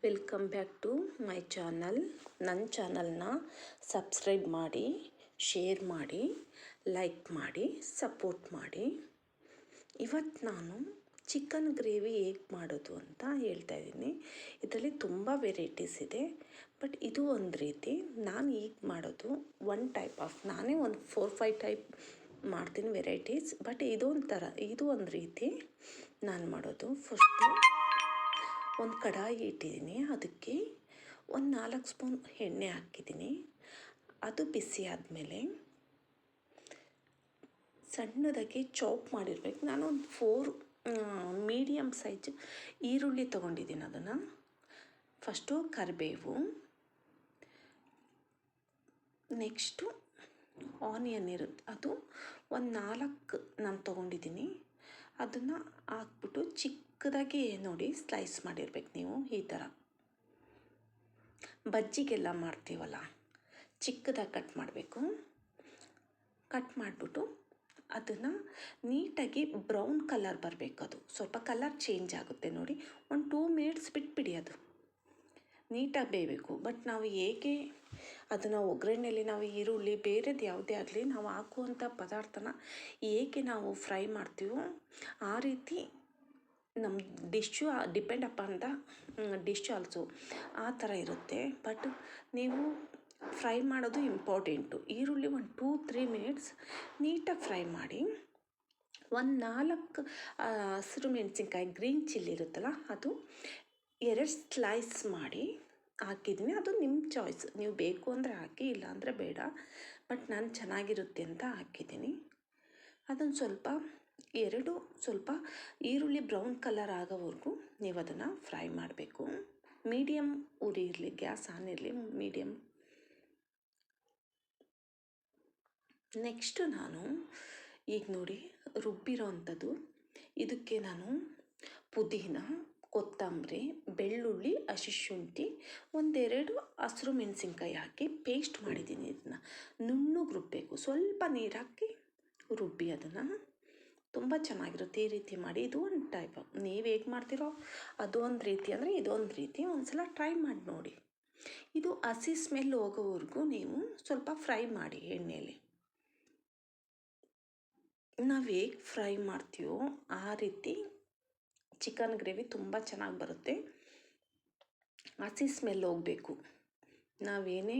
Welcome back to my channel. ನನ್ನ ಚಾನಲ್ನ subscribe ಮಾಡಿ, ಶೇರ್ ಮಾಡಿ, ಲೈಕ್ ಮಾಡಿ, ಸಪೋರ್ಟ್ ಮಾಡಿ. ಇವತ್ತು ನಾನು ಚಿಕನ್ ಗ್ರೇವಿ ಹೇಗೆ ಮಾಡೋದು ಅಂತ ಹೇಳ್ತಾ ಇದ್ದೀನಿ. ಇದರಲ್ಲಿ ತುಂಬ ವೆರೈಟೀಸ್ ಇದೆ, ಬಟ್ ಇದು ಒಂದು ರೀತಿ. ನಾನು ಈಗ ಮಾಡೋದು ಒನ್ ಟೈಪ್ ಆಫ್, ನಾನೇ ಒಂದು 4-5 ಟೈಪ್ ಮಾಡ್ತೀನಿ ವೆರೈಟೀಸ್, ಬಟ್ ಇದೊಂಥರ, ಇದು ಒಂದು ರೀತಿ ನಾನು ಮಾಡೋದು. ಫಸ್ಟು ಒಂದು ಕಡಾಯಿ ಇಟ್ಟಿದ್ದೀನಿ, ಅದಕ್ಕೆ ಒಂದು 4 ಸ್ಪೂನ್ ಎಣ್ಣೆ ಹಾಕಿದ್ದೀನಿ. ಅದು ಬಿಸಿ ಆದಮೇಲೆ ಸಣ್ಣದಾಗಿ ಚಾಪ್ ಮಾಡಿರ್ಬೇಕು. ನಾನು ಒಂದು 4 ಮೀಡಿಯಮ್ ಸೈಜ್ ಈರುಳ್ಳಿ ತೊಗೊಂಡಿದ್ದೀನಿ. ಅದನ್ನು ಫಸ್ಟು ಕರಿಬೇವು, ನೆಕ್ಸ್ಟು ಆನಿಯನ್ ಇರುತ್ತೆ, ಅದು ಒಂದು 4 ನಾನು ತೊಗೊಂಡಿದ್ದೀನಿ. ಅದನ್ನು ಹಾಕ್ಬಿಟ್ಟು ಚಿಕ್ಕದಾಗಿ ನೋಡಿ ಸ್ಲೈಸ್ ಮಾಡಿರ್ಬೇಕು. ನೀವು ಈ ಥರ ಬಜ್ಜಿಗೆಲ್ಲ ಮಾಡ್ತೀವಲ್ಲ, ಚಿಕ್ಕದಾಗಿ ಕಟ್ ಮಾಡಬೇಕು. ಕಟ್ ಮಾಡಿಬಿಟ್ಟು ಅದನ್ನು ನೀಟಾಗಿ ಬ್ರೌನ್ ಕಲರ್ ಬರಬೇಕು. ಅದು ಸ್ವಲ್ಪ ಕಲರ್ ಚೇಂಜ್ ಆಗುತ್ತೆ ನೋಡಿ. ಒಂದು 2 ಮಿನಿಟ್ಸ್ ಬಿಟ್ಬಿಡಿ, ಅದು ನೀಟಾಗಿ ಬೇಯಬೇಕು. ಬಟ್ ನಾವು ಹೇಗೆ ಅದನ್ನು ಒಗ್ಗರಣೆಯಲ್ಲಿ ನಾವು ಈರುಳ್ಳಿ ಬೇರೆದು ಯಾವುದೇ ಆಗಲಿ ನಾವು ಹಾಕುವಂಥ ಪದಾರ್ಥನ ಹೇಗೆ ನಾವು ಫ್ರೈ ಮಾಡ್ತೀವೋ ಆ ರೀತಿ ನಮ್ಮ dish depend upon the dish also ಆ ಥರ ಇರುತ್ತೆ. ಬಟ್ ನೀವು ಫ್ರೈ ಮಾಡೋದು ಇಂಪಾರ್ಟೆಂಟು. ಈರುಳ್ಳಿ ಒಂದು 2-3 ಮಿನಿಟ್ಸ್ ನೀಟಾಗಿ ಫ್ರೈ ಮಾಡಿ. ಒಂದು 4 ಹಸಿರು ಮೆಣಸಿನ್ಕಾಯಿ, ಗ್ರೀನ್ ಚಿಲ್ಲಿ ಇರುತ್ತಲ್ಲ, ಅದು 2 ಸ್ಲೈಸ್ ಮಾಡಿ ಹಾಕಿದ್ದೀನಿ. ಅದು ನಿಮ್ಮ ಚಾಯ್ಸ್, ನೀವು ಬೇಕು ಅಂದರೆ ಹಾಕಿ, ಇಲ್ಲಾಂದರೆ ಬೇಡ. ಬಟ್ ನಾನು ಚೆನ್ನಾಗಿರುತ್ತೆ ಅಂತ ಹಾಕಿದ್ದೀನಿ. ಅದನ್ನು ಸ್ವಲ್ಪ ಈರುಳ್ಳಿ ಬ್ರೌನ್ ಕಲರ್ ಆಗೋವರೆಗೂ ನೀವು ಅದನ್ನು ಫ್ರೈ ಮಾಡಬೇಕು. ಮೀಡಿಯಮ್ ಉರಿ ಇರಲಿ, ಗ್ಯಾಸ್ ಆನ್ ಇರಲಿ, ಮೀಡಿಯಮ್. ನೆಕ್ಸ್ಟು ನಾನು ಈಗ ನೋಡಿ ರುಬ್ಬಿರೋ ಅಂಥದ್ದು, ಇದಕ್ಕೆ ನಾನು ಪುದೀನ, ಕೊತ್ತಂಬರಿ, ಬೆಳ್ಳುಳ್ಳಿ, ಹಸಿಶುಂಠಿ, 1-2 ಹಸಿರು ಮೆಣಸಿನ್ಕಾಯಿ ಹಾಕಿ ಪೇಸ್ಟ್ ಮಾಡಿದ್ದೀನಿ. ಇದನ್ನು ನುಣ್ಣಗೆ ರುಬ್ಬಬೇಕು. ಸ್ವಲ್ಪ ನೀರು ಹಾಕಿ ರುಬ್ಬಿ ಅದನ್ನು ತುಂಬ ಚೆನ್ನಾಗಿರುತ್ತೆ. ಈ ರೀತಿ ಮಾಡಿ. ಇದು ಒಂದು ಟೈಪ್. ನೀವು ಹೇಗೆ ಮಾಡ್ತೀರೋ ಅದು ಒಂದು ರೀತಿ, ಅಂದರೆ ಇದೊಂದು ರೀತಿ. ಒಂದು ಸಲ ಟ್ರೈ ಮಾಡಿ ನೋಡಿ. ಇದು ಹಸಿ ಸ್ಮೆಲ್ ಹೋಗೋವರೆಗೂ ನೀವು ಸ್ವಲ್ಪ ಫ್ರೈ ಮಾಡಿ ಎಣ್ಣೆಯಲ್ಲಿ. ನಾವು ಹೇಗೆ ಫ್ರೈ ಮಾಡ್ತೀವೋ ಆ ರೀತಿ ಚಿಕನ್ ಗ್ರೇವಿ ತುಂಬ ಚೆನ್ನಾಗಿ ಬರುತ್ತೆ. ಹಸಿ ಸ್ಮೆಲ್ ಹೋಗಬೇಕು. ನಾವೇನೇ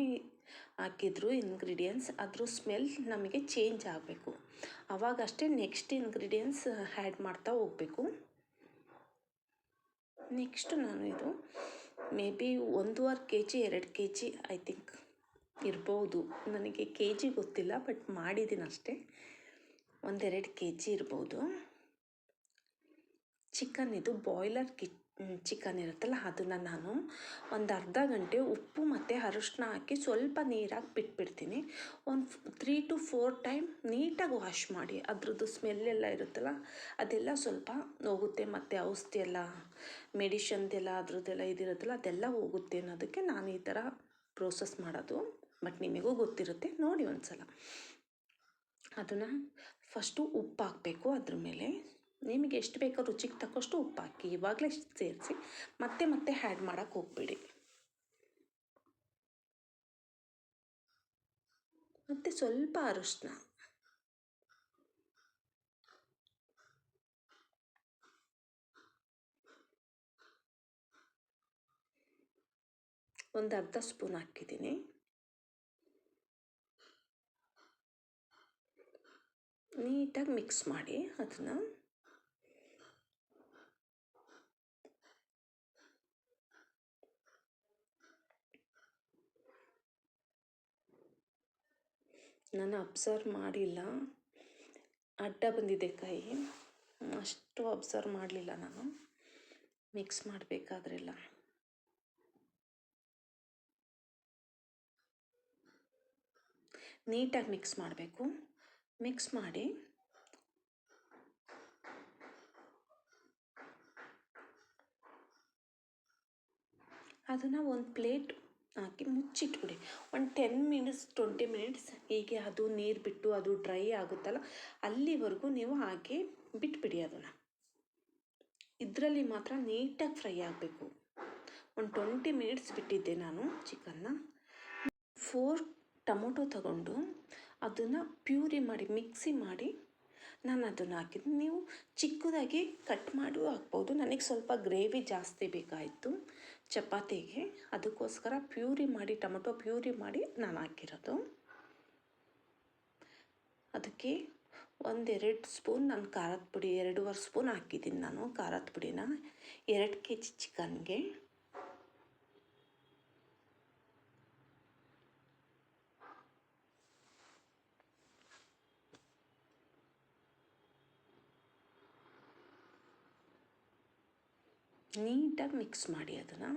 ಹಾಕಿದ್ರು ಇಂಗ್ರೀಡಿಯೆಂಟ್ಸ್, ಅದ್ರ ಸ್ಮೆಲ್ ನಮಗೆ ಚೇಂಜ್ ಆಗಬೇಕು. ಆವಾಗಷ್ಟೇ ನೆಕ್ಸ್ಟ್ ಇಂಗ್ರೀಡಿಯೆಂಟ್ಸ್ ಆ್ಯಡ್ ಮಾಡ್ತಾ ಹೋಗಬೇಕು. ನೆಕ್ಸ್ಟು ನಾನು ಇದು may be 1.5 kg 2 kg I think ಇರ್ಬೋದು. ನನಗೆ kg ಗೊತ್ತಿಲ್ಲ, ಬಟ್ ಮಾಡಿದ್ದೀನಿ ಅಷ್ಟೇ. 1-2 kg ಇರ್ಬೋದು. ಚಿಕನ್, ಇದು ಬಾಯ್ಲರ್ ಚಿಕನ್ ಇರುತ್ತಲ್ಲ, ಅದನ್ನು ನಾನು ಒಂದು ಅರ್ಧ ಗಂಟೆ ಉಪ್ಪು ಮತ್ತು ಅರಿಶಿನ ಹಾಕಿ ಸ್ವಲ್ಪ ನೀರಾಗಿ ಬಿಟ್ಬಿಡ್ತೀನಿ. ಒಂದು 3-4 ಟೈಮ್ ನೀಟಾಗಿ ವಾಶ್ ಮಾಡಿ. ಅದ್ರದ್ದು ಸ್ಮೆಲ್ಲೆಲ್ಲ ಇರುತ್ತಲ್ಲ, ಅದೆಲ್ಲ ಸ್ವಲ್ಪ ಹೋಗುತ್ತೆ. ಮತ್ತು ಔಷಧಿ ಎಲ್ಲ, ಮೆಡಿಷನ್ದೆಲ್ಲ, ಅದ್ರದ್ದೆಲ್ಲ ಇದಿರುತ್ತಲ್ಲ, ಅದೆಲ್ಲ ಹೋಗುತ್ತೆ ಅನ್ನೋದಕ್ಕೆ ನಾನು ಈ ಥರ ಪ್ರೋಸೆಸ್ ಮಾಡೋದು. ಬಟ್ ನಿಮಗೂ ಗೊತ್ತಿರುತ್ತೆ, ನೋಡಿ ಒಂದು ಸಲ. ಅದನ್ನು ಫಸ್ಟು ಉಪ್ಪು ಹಾಕಬೇಕು. ಅದ್ರ ಮೇಲೆ ನಿಮಗೆ ಎಷ್ಟು ಬೇಕೋ ರುಚಿಗೆ ತಕ್ಕಷ್ಟು ಉಪ್ಪು ಹಾಕಿ, ಇವಾಗಲೇ ಸೇರಿಸಿ ಮತ್ತೆ ಆ್ಯಡ್ ಮಾಡೋಕ್ಕೆ ಹೋಗ್ಬೇಡಿ. ಮತ್ತು ಸ್ವಲ್ಪ ಅರಿಶಿನ, ಒಂದು ಅರ್ಧ ಸ್ಪೂನ್ ಹಾಕಿದ್ದೀನಿ. ನೀಟಾಗಿ ಮಿಕ್ಸ್ ಮಾಡಿ ಅದನ್ನು. ನಾನು ಅಬ್ಸರ್ವ್ ಮಾಡಿಲ್ಲ, ಅಡ್ಡ ಬಂದಿದೆ ಕೈ, ಅಷ್ಟು ಅಬ್ಸರ್ವ್ ಮಾಡಲಿಲ್ಲ ನಾನು ಮಿಕ್ಸ್ ಮಾಡಬೇಕಾದ್ರೆಲ್ಲ. ನೀಟಾಗಿ ಮಿಕ್ಸ್ ಮಾಡಬೇಕು. ಮಿಕ್ಸ್ ಮಾಡಿ ಅದನ್ನು ಒಂದು ಪ್ಲೇಟ್ ಹಾಕಿ ಮುಚ್ಚಿಟ್ಬಿಡಿ. ಒಂದು 10 ಮಿನಿಟ್ಸ್ 20 ಮಿನಿಟ್ಸ್ ಹೀಗೆ ಅದು ನೀರು ಬಿಟ್ಟು ಅದು ಡ್ರೈ ಆಗುತ್ತಲ್ಲ, ಅಲ್ಲಿವರೆಗೂ ನೀವು ಹಾಗೆ ಬಿಟ್ಬಿಡಿ. ಅದನ್ನು ಇದರಲ್ಲಿ ಮಾತ್ರ ನೀಟಾಗಿ ಫ್ರೈ ಆಗಬೇಕು. ಒಂದು 20 ಮಿನಿಟ್ಸ್ ಬಿಟ್ಟಿದ್ದೆ ನಾನು ಚಿಕನ್ನ. 4 ಟೊಮೊಟೊ ತಗೊಂಡು ಅದನ್ನು ಪ್ಯೂರಿ ಮಾಡಿ ಮಿಕ್ಸಿ ಮಾಡಿ ನಾನು ಅದನ್ನು ಹಾಕಿದ್ದು. ನೀವು ಚಿಕ್ಕದಾಗಿ ಕಟ್ ಮಾಡಿ ಹಾಕ್ಬೋದು. ನನಗೆ ಸ್ವಲ್ಪ ಗ್ರೇವಿ ಜಾಸ್ತಿ ಬೇಕಾಯಿತು ಚಪಾತಿಗೆ, ಅದಕ್ಕೋಸ್ಕರ ಪ್ಯೂರಿ ಮಾಡಿ ಟೊಮೊಟೊ ಪ್ಯೂರಿ ಮಾಡಿ ನಾನು ಹಾಕಿರೋದು. ಅದಕ್ಕೆ 1-2 ಸ್ಪೂನ್ ನಾನು ಖಾರದ ಪುಡಿ, 2.5 ಸ್ಪೂನ್ ಹಾಕಿದ್ದೀನಿ ನಾನು ಖಾರದ ಪುಡಿನ 2 kg ಚಿಕನ್ಗೆ. ನೀಟಾಗಿ ಮಿಕ್ಸ್ ಮಾಡಿ ಅದನ್ನು.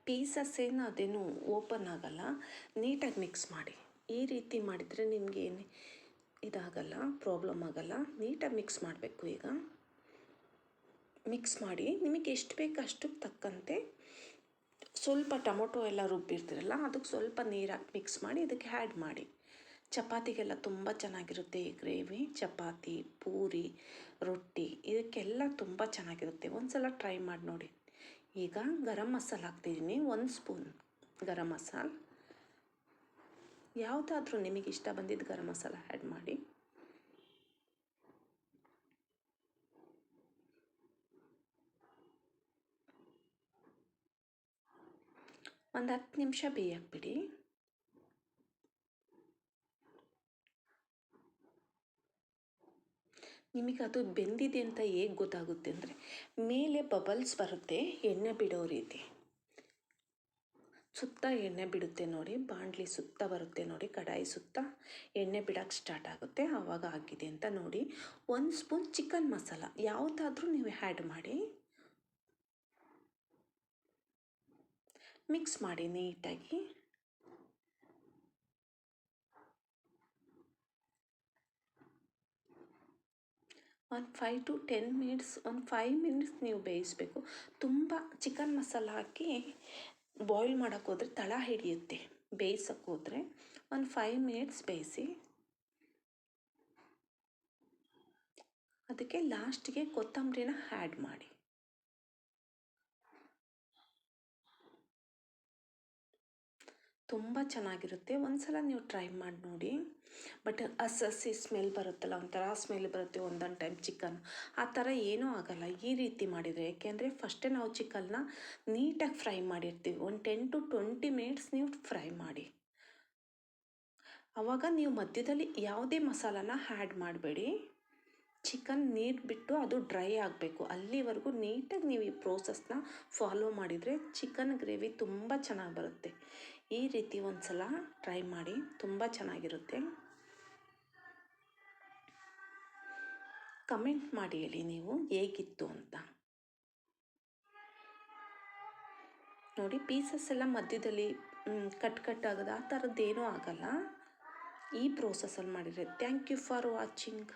ಪೀಸಸ್ ಏನು ಅದೇನು ಓಪನ್ ಆಗಲ್ಲ, ನೀಟಾಗಿ ಮಿಕ್ಸ್ ಮಾಡಿ. ಈ ರೀತಿ ಮಾಡಿದರೆ ನಿಮಗೆ ಏನು ಇದಾಗಲ್ಲ, ಪ್ರಾಬ್ಲಮ್ ಆಗಲ್ಲ. ನೀಟಾಗಿ ಮಿಕ್ಸ್ ಮಾಡಬೇಕು. ಈಗ ಮಿಕ್ಸ್ ಮಾಡಿ ನಿಮಗೆ ಎಷ್ಟು ಬೇಕು ಅಷ್ಟಕ್ಕೆ ತಕ್ಕಂತೆ ಸ್ವಲ್ಪ ಟೊಮೊಟೊ ಎಲ್ಲ ರುಬ್ಬಿರ್ತೀರಲ್ಲ ಅದಕ್ಕೆ ಸ್ವಲ್ಪ ನೀರಾಕಿ ಮಿಕ್ಸ್ ಮಾಡಿ ಇದಕ್ಕೆ ಆ್ಯಡ್ ಮಾಡಿ. ಚಪಾತಿಗೆಲ್ಲ ತುಂಬ ಚೆನ್ನಾಗಿರುತ್ತೆ ಈ ಗ್ರೇವಿ. ಚಪಾತಿ, ಪೂರಿ, ರೊಟ್ಟಿ ಇದಕ್ಕೆಲ್ಲ ತುಂಬ ಚೆನ್ನಾಗಿರುತ್ತೆ. ಒಂದು ಸಲ ಟ್ರೈ ಮಾಡಿ ನೋಡಿ. ಈಗ ಗರಂ ಮಸಾಲ ಹಾಕ್ತಿದ್ದೀನಿ, 1 ಸ್ಪೂನ್ ಗರಂ ಮಸಾಲ. ಯಾವುದಾದ್ರೂ ನಿಮಗೆ ಇಷ್ಟ ಬಂದಿದ್ದು ಗರಂ ಮಸಾಲ ಆ್ಯಡ್ ಮಾಡಿ. ಒಂದು 10 ನಿಮಿಷ ಬೇಯಕ್ಕೆ ಬಿಡಿ. ನಿಮಗೆ ಅದು ಬೆಂದಿದೆ ಅಂತ ಹೇಗೆ ಗೊತ್ತಾಗುತ್ತೆ ಅಂದರೆ ಮೇಲೆ ಬಬಲ್ಸ್ ಬರುತ್ತೆ, ಎಣ್ಣೆ ಬಿಡೋ ರೀತಿ. ಸುತ್ತ ಎಣ್ಣೆ ಬಿಡುತ್ತೆ ನೋಡಿ, ಬಾಣಲಿ ಸುತ್ತ ಬರುತ್ತೆ ನೋಡಿ, ಕಡಾಯಿ ಸುತ್ತ ಎಣ್ಣೆ ಬಿಡೋಕ್ಕೆ ಸ್ಟಾರ್ಟ್ ಆಗುತ್ತೆ. ಆವಾಗ ಆಗಿದೆ ಅಂತ ನೋಡಿ. 1 ಸ್ಪೂನ್ ಚಿಕನ್ ಮಸಾಲ ಯಾವುದಾದ್ರೂ ನೀವು ಆ್ಯಡ್ ಮಾಡಿ, ಮಿಕ್ಸ್ ಮಾಡಿ ನೀಟಾಗಿ. ಒಂದು 5 to 10 ಮಿನಿಟ್ಸ್, ಒಂದು 5 ಮಿನಿಟ್ಸ್ ನೀವು ಬೇಯಿಸಬೇಕು. ತುಂಬ ಚಿಕನ್ ಮಸಾಲ ಹಾಕಿ ಬಾಯ್ಲ್ ಮಾಡೋಕ್ಕೆ ಹೋದರೆ ತಳ ಹಿಡಿಯುತ್ತೆ. ಬೇಯಿಸೋಕ್ಕೆ ಹೋದರೆ ಒಂದು 5 ಮಿನಿಟ್ಸ್ ಬೇಯಿಸಿ. ಅದಕ್ಕೆ ಲಾಸ್ಟಿಗೆ ಕೊತ್ತಂಬರಿನ ಆ್ಯಡ್ ಮಾಡಿ. ತುಂಬ ಚೆನ್ನಾಗಿರುತ್ತೆ. ಒಂದು ಸಲ ನೀವು ಟ್ರೈ ಮಾಡಿ ನೋಡಿ. ಬಟ್ ಹಸಿ ಸ್ಮೆಲ್ ಬರುತ್ತಲ್ಲ, ಒಂಥರ ಸ್ಮೆಲ್ ಬರುತ್ತೆ ಒಂದೊಂದು ಟೈಮ್ ಚಿಕನ್. ಆ ಥರ ಏನೂ ಆಗಲ್ಲ ಈ ರೀತಿ ಮಾಡಿದರೆ. ಏಕೆಂದರೆ ಫಸ್ಟೇ ನಾವು ಚಿಕನ್ನ ನೀಟಾಗಿ ಫ್ರೈ ಮಾಡಿರ್ತೀವಿ. ಒಂದು 10 to 20 ಮಿನಿಟ್ಸ್ ನೀವು ಫ್ರೈ ಮಾಡಿ. ಆವಾಗ ನೀವು ಮಧ್ಯದಲ್ಲಿ ಯಾವುದೇ ಮಸಾಲಾನ ಆ್ಯಡ್ ಮಾಡಬೇಡಿ. ಚಿಕನ್ ನೀರು ಬಿಟ್ಟು ಅದು ಡ್ರೈ ಆಗಬೇಕು. ಅಲ್ಲಿವರೆಗೂ ನೀಟಾಗಿ ನೀವು ಈ ಪ್ರೋಸೆಸ್ನ ಫಾಲೋ ಮಾಡಿದರೆ ಚಿಕನ್ ಗ್ರೇವಿ ತುಂಬ ಚೆನ್ನಾಗಿ ಬರುತ್ತೆ. ಈ ರೀತಿ ಒಂದು ಸಲ ಟ್ರೈ ಮಾಡಿ, ತುಂಬ ಚೆನ್ನಾಗಿರುತ್ತೆ. ಕಮೆಂಟ್ ಮಾಡಿ ಹೇಳಿ ನೀವು ಹೇಗಿತ್ತು ಅಂತ. ನೋಡಿ ಪೀಸಸ್ ಎಲ್ಲ ಮಧ್ಯದಲ್ಲಿ ಕಟ್ ಆಗೋದು ಆ ಥರದ್ದೇನೂ ಆಗಲ್ಲ ಈ ಪ್ರೋಸೆಸ್ಸಲ್ಲಿ ಮಾಡಿದರೆ. Thank you for watching.